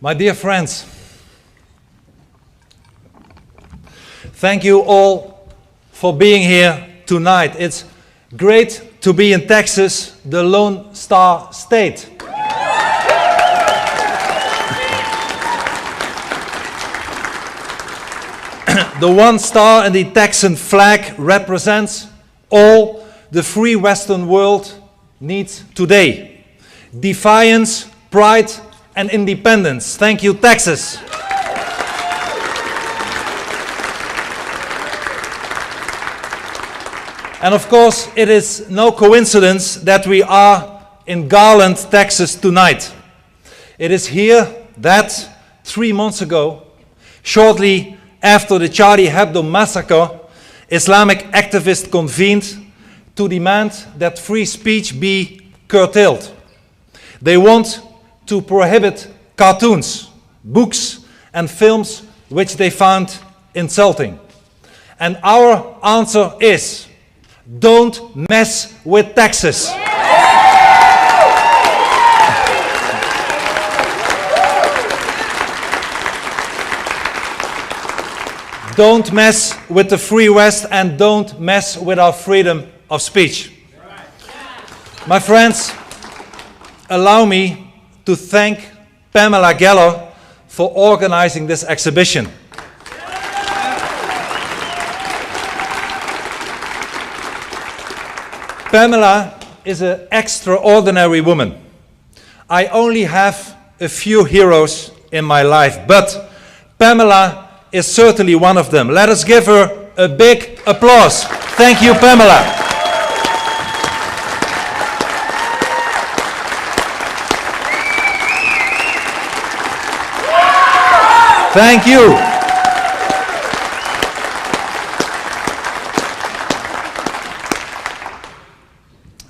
My dear friends, thank you all for being here tonight. It's great to be in Texas, the Lone Star State. The one star in the Texan flag represents all the free Western world needs today. Defiance, pride, and independence. Thank you, Texas. And of course, it is no coincidence that we are in Garland, Texas tonight. It is here that 3 months ago, shortly after the Charlie Hebdo massacre, Islamic activists convened to demand that free speech be curtailed. They want to prohibit cartoons, books, and films which they found insulting. And our answer is, don't mess with Texas. Don't mess with the Free West and don't mess with our freedom of speech. My friends, allow me to thank Pamela Geller for organizing this exhibition. Pamela is an extraordinary woman. I only have a few heroes in my life, but Pamela is certainly one of them. Let us give her a big applause. Thank you, Pamela. Thank you.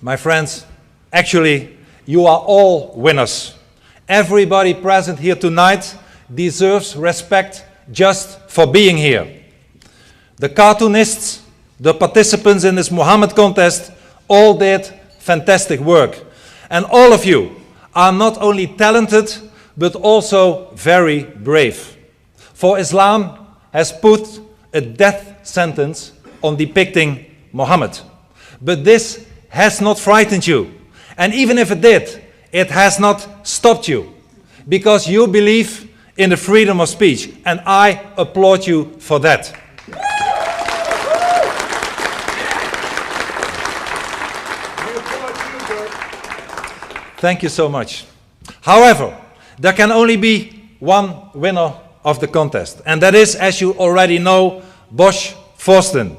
My friends, actually, you are all winners. Everybody present here tonight deserves respect just for being here. The cartoonists, the participants in this Muhammad contest, all did fantastic work. And all of you are not only talented, but also very brave. For Islam has put a death sentence on depicting Muhammad. But this has not frightened you. And even if it did, it has not stopped you. Because you believe in the freedom of speech. And I applaud you for that. Thank you so much. However, there can only be one winner of the contest. And that is, as you already know, Bosch Forsten.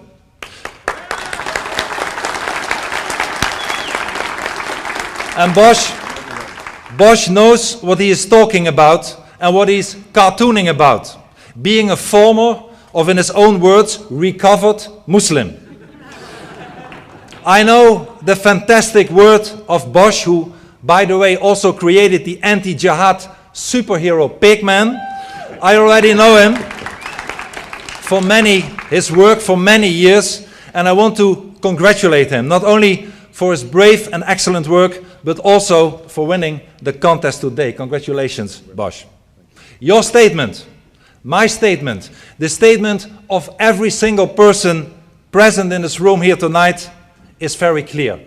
And Bosch knows what he is talking about and what he's cartooning about. Being a former, of in his own words, recovered Muslim. I know the fantastic word of Bosch, who, by the way, also created the anti-jihad superhero Pigman. I already know him for his work for many years, and I want to congratulate him, not only for his brave and excellent work, but also for winning the contest today. Congratulations, Bosch. Your statement, my statement, the statement of every single person present in this room here tonight is very clear.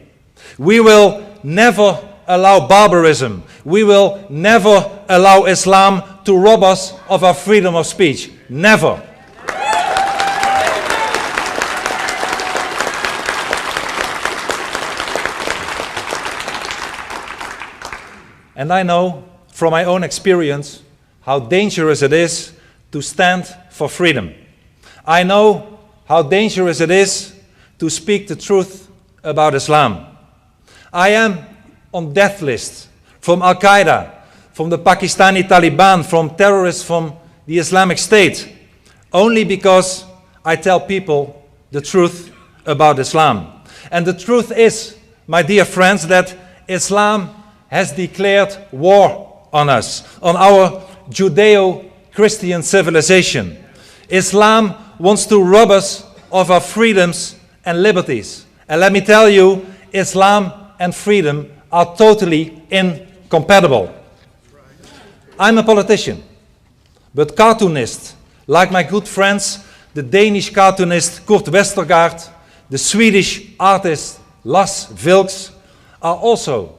We will never allow barbarism. We will never allow Islam to rob us of our freedom of speech. Never. And I know from my own experience how dangerous it is to stand for freedom. I know how dangerous it is to speak the truth about Islam. I am on death lists from Al-Qaeda, from the Pakistani Taliban, from terrorists from the Islamic State, only because I tell people the truth about Islam. And the truth is, my dear friends, that Islam has declared war on us, on our Judeo-Christian civilization. Islam wants to rob us of our freedoms and liberties. And let me tell you, Islam and freedom are totally incompatible. I'm a politician, but cartoonists, like my good friends, the Danish cartoonist Kurt Westergaard, the Swedish artist Lars Vilks, are also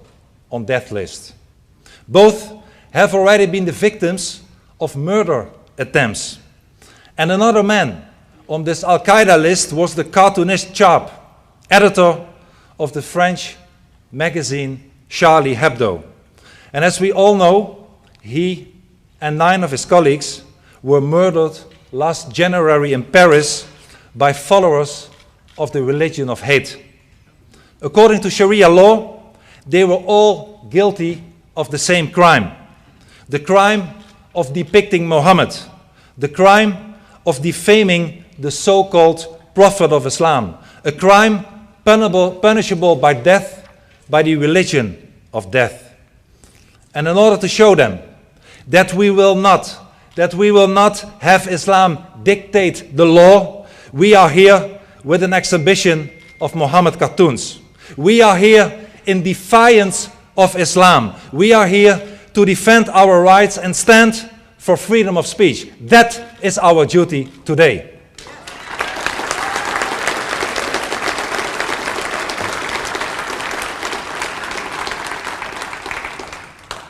on death list. Both have already been the victims of murder attempts. And another man on this Al-Qaeda list was the cartoonist Charp, editor of the French magazine Charlie Hebdo. And as we all know, he and 9 of his colleagues were murdered last January in Paris by followers of the religion of hate. According to Sharia law, they were all guilty of the same crime. The crime of depicting Muhammad, the crime of defaming the so-called Prophet of Islam, a crime punishable by death by the religion of death. And in order to show them that we will not have Islam dictate the law, we are here with an exhibition of Muhammad cartoons. We are here in defiance of Islam. We are here to defend our rights and stand for freedom of speech. That is our duty today.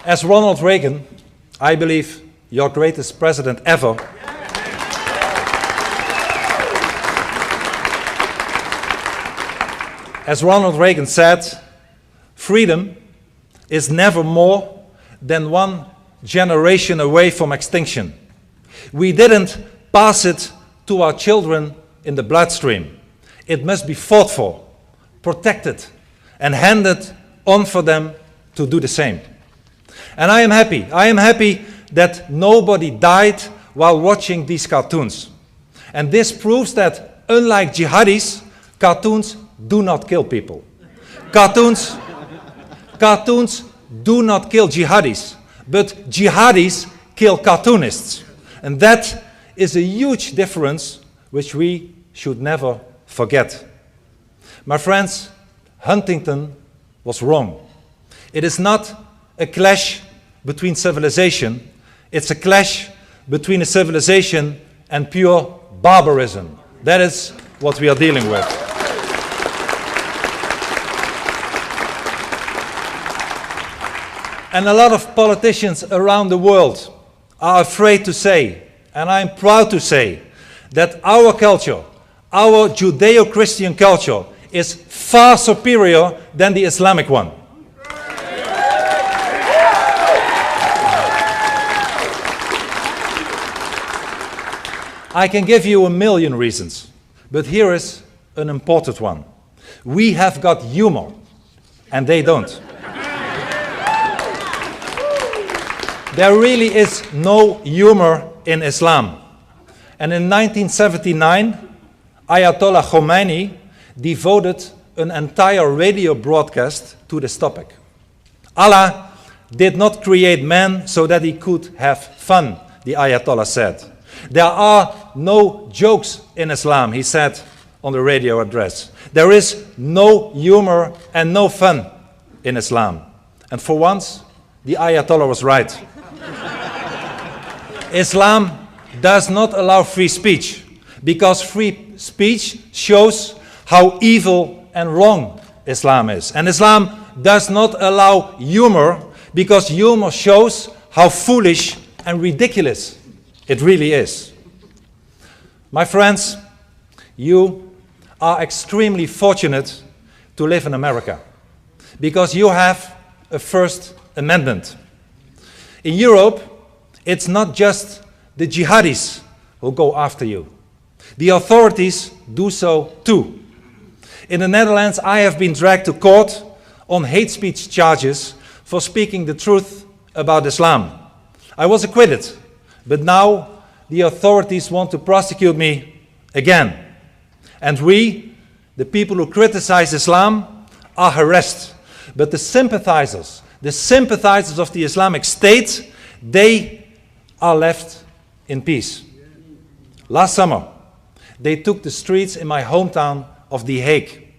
As Ronald Reagan, I believe your greatest president ever, as Ronald Reagan said, freedom is never more than one generation away from extinction. We didn't pass it to our children in the bloodstream. It must be fought for, protected, and handed on for them to do the same. And I am happy that nobody died while watching these cartoons. And this proves that, unlike jihadis, cartoons do not kill people. Cartoons do not kill jihadis, but jihadis kill cartoonists. And that is a huge difference which we should never forget. My friends, Huntington was wrong. It is not a clash between civilization, it's a clash between a civilization and pure barbarism. That is what we are dealing with. And a lot of politicians around the world are afraid to say, and I'm proud to say, that our culture, our Judeo-Christian culture, is far superior than the Islamic one. I can give you a million reasons, but here is an important one. We have got humor, and they don't. There really is no humor in Islam. And in 1979, Ayatollah Khomeini devoted an entire radio broadcast to this topic. Allah did not create man so that he could have fun, the Ayatollah said. There are no jokes in Islam, he said on the radio address. There is no humor and no fun in Islam. And for once, the Ayatollah was right. Islam does not allow free speech, because free speech shows how evil and wrong Islam is. And Islam does not allow humor, because humor shows how foolish and ridiculous it really is. My friends, you are extremely fortunate to live in America, because you have a First Amendment. In Europe, it's not just the jihadis who go after you. The authorities do so too. In the Netherlands, I have been dragged to court on hate speech charges for speaking the truth about Islam. I was acquitted, but now the authorities want to prosecute me again. And we, the people who criticize Islam, are harassed. But the sympathizers of the Islamic State, they are left in peace. Last summer, they took the streets in my hometown of The Hague.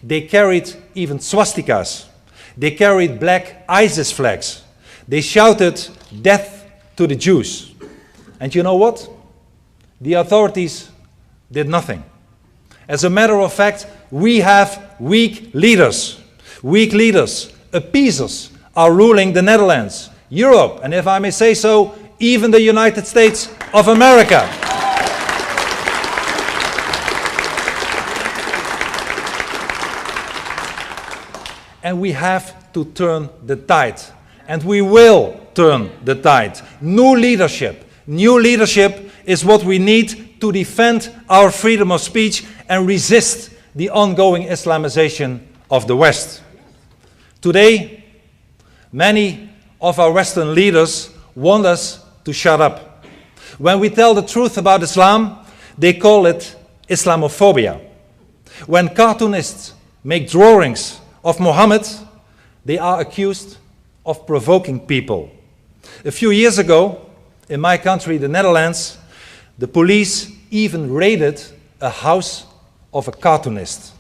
They carried even swastikas. They carried black ISIS flags. They shouted death to the Jews. And you know what? The authorities did nothing. As a matter of fact, we have weak leaders. Weak leaders, appeasers, are ruling the Netherlands, Europe, and if I may say so, even the United States of America. And we have to turn the tide. And we will turn the tide. New leadership is what we need to defend our freedom of speech and resist the ongoing Islamization of the West. Today, many of our Western leaders want us to shut up. When we tell the truth about Islam, they call it Islamophobia. When cartoonists make drawings of Muhammad, they are accused of provoking people. A few years ago, in my country, the Netherlands, the police even raided a house of a cartoonist.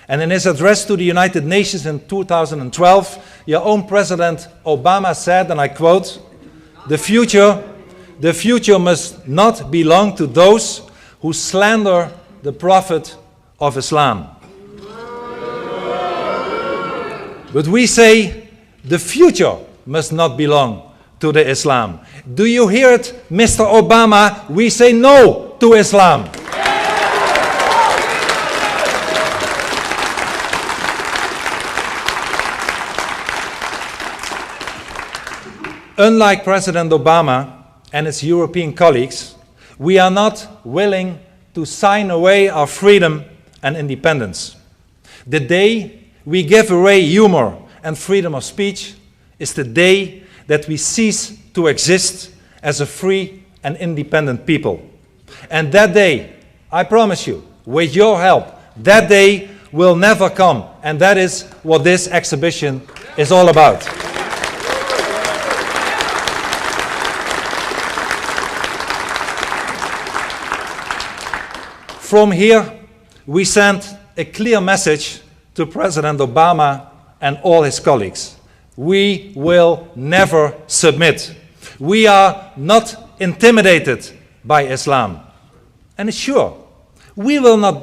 And in his address to the United Nations in 2012, your own President Obama said, and I quote, the future must not belong to those who slander the Prophet of Islam. But we say the future must not belong to the Islam. Do you hear it, Mr. Obama? We say no to Islam. Unlike President Obama and his European colleagues, we are not willing to sign away our freedom and independence. The day we give away humor and freedom of speech is the day that we cease to exist as a free and independent people. And that day, I promise you, with your help, that day will never come. And that is what this exhibition is all about. From here, we send a clear message to President Obama and all his colleagues. We will never submit. We are not intimidated by Islam. And sure, we will not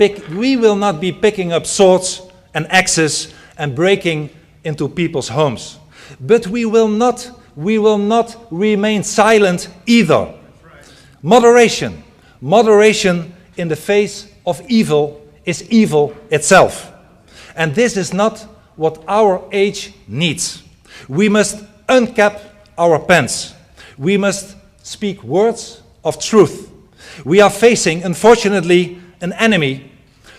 be picking up swords and axes and breaking into people's homes. But we will not remain silent either. Moderation in the face of evil is evil itself. And this is not what our age needs. We must uncap our pens. We must speak words of truth. We are facing, unfortunately, an enemy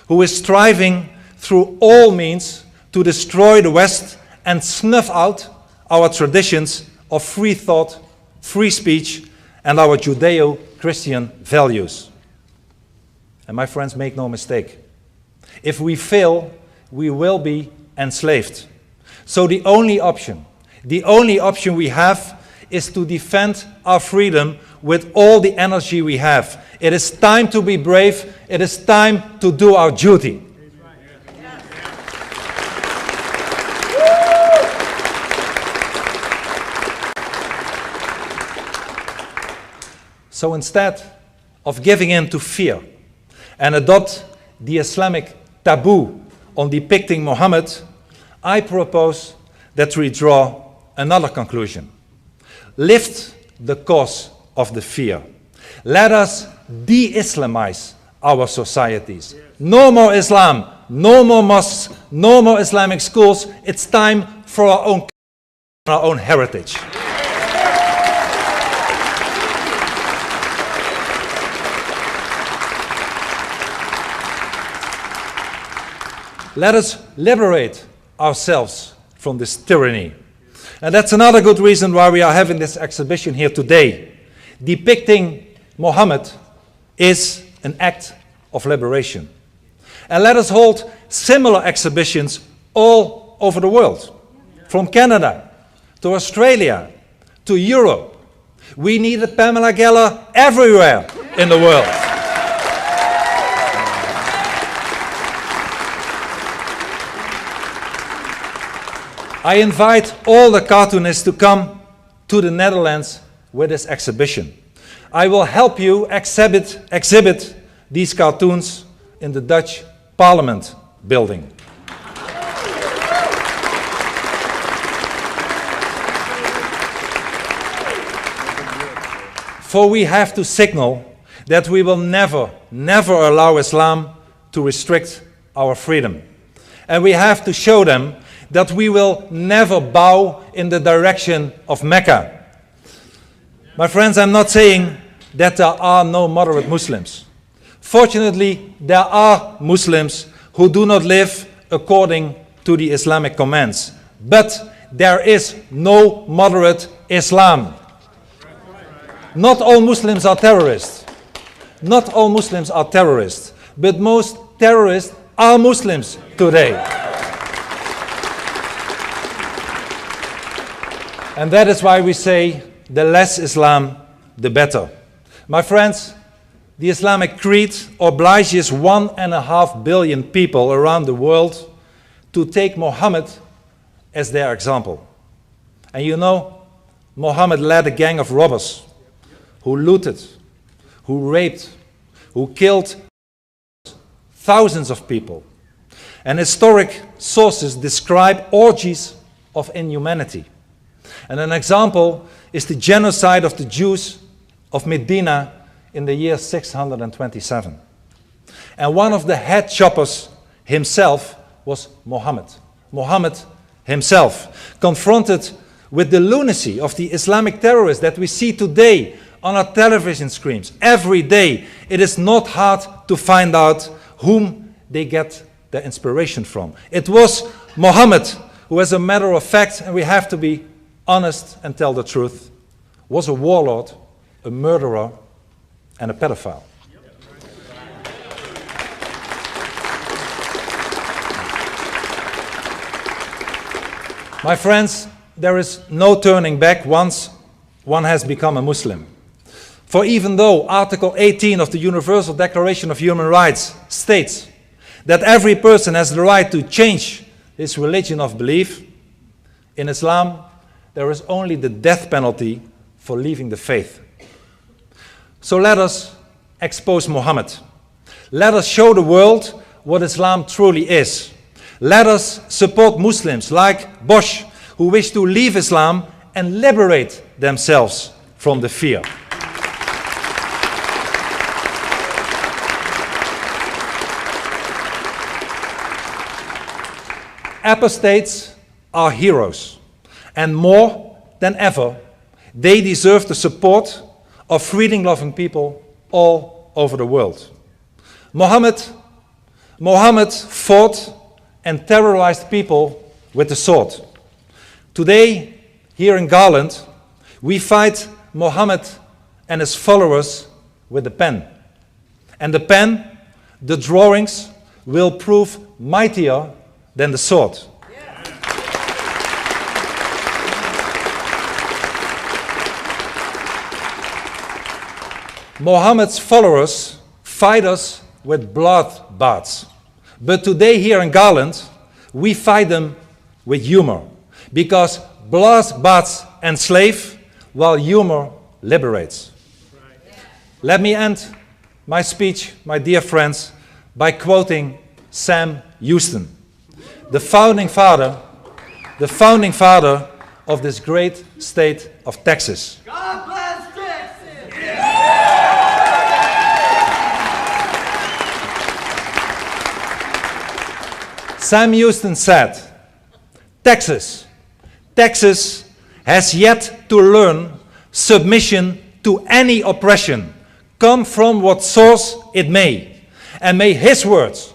who is striving through all means to destroy the West and snuff out our traditions of free thought, free speech, and our Judeo-Christian values. And my friends, make no mistake. If we fail, we will be enslaved. So the only option we have is to defend our freedom with all the energy we have. It is time to be brave. It is time to do our duty. So instead of giving in to fear and adopt the Islamic taboo on depicting Muhammad, I propose that we draw another conclusion. Lift the cause of the fear. Let us de-Islamize our societies. No more Islam, no more mosques, no more Islamic schools. It's time for our own heritage. Let us liberate ourselves from this tyranny. And that's another good reason why we are having this exhibition here today. Depicting Muhammad is an act of liberation. And let us hold similar exhibitions all over the world. From Canada to Australia to Europe. We need a Pamela Geller everywhere in the world. I invite all the cartoonists to come to the Netherlands with this exhibition. I will help you exhibit these cartoons in the Dutch Parliament building. For we have to signal that we will never, never allow Islam to restrict our freedom. And we have to show them that we will never bow in the direction of Mecca. My friends, I'm not saying that there are no moderate Muslims. Fortunately, there are Muslims who do not live according to the Islamic commands. But there is no moderate Islam. Not all Muslims are terrorists. Not all Muslims are terrorists. But most terrorists are Muslims today. And that is why we say the less Islam, the better. My friends, the Islamic creed obliges 1.5 billion people around the world to take Muhammad as their example. And you know, Muhammad led a gang of robbers who looted, who raped, who killed thousands of people. And historic sources describe orgies of inhumanity. And an example is the genocide of the Jews of Medina in the year 627. And one of the head choppers himself was Muhammad. Muhammad himself, confronted with the lunacy of the Islamic terrorists that we see today on our television screens. Every day, it is not hard to find out whom they get their inspiration from. It was Muhammad who, as a matter of fact, and we have to be honest and tell the truth, was a warlord, a murderer, and a pedophile. My friends, there is no turning back once one has become a Muslim. For even though Article 18 of the Universal Declaration of Human Rights states that every person has the right to change his religion of belief, in Islam there is only the death penalty for leaving the faith. So let us expose Muhammad. Let us show the world what Islam truly is. Let us support Muslims like Bosch, who wish to leave Islam and liberate themselves from the fear. Apostates are heroes, and more than ever, they deserve the support of freedom-loving people all over the world. Muhammad fought and terrorized people with the sword. Today, here in Garland, we fight Muhammad and his followers with the pen. And the pen, the drawings, will prove mightier than the sword. Muhammad's followers fight us with blood baths. But today here in Garland, we fight them with humor. Because blood baths enslave, while humor liberates. Let me end my speech, my dear friends, by quoting Sam Houston, the founding father of this great state of Texas. God bless Texas! Sam Houston said, Texas has yet to learn submission to any oppression, come from what source it may. And may his words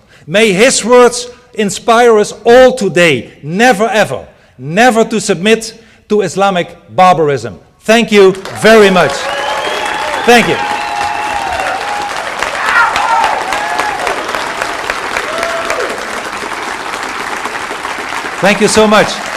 inspire us all today, never ever, never to submit to Islamic barbarism. Thank you very much. Thank you. Thank you so much.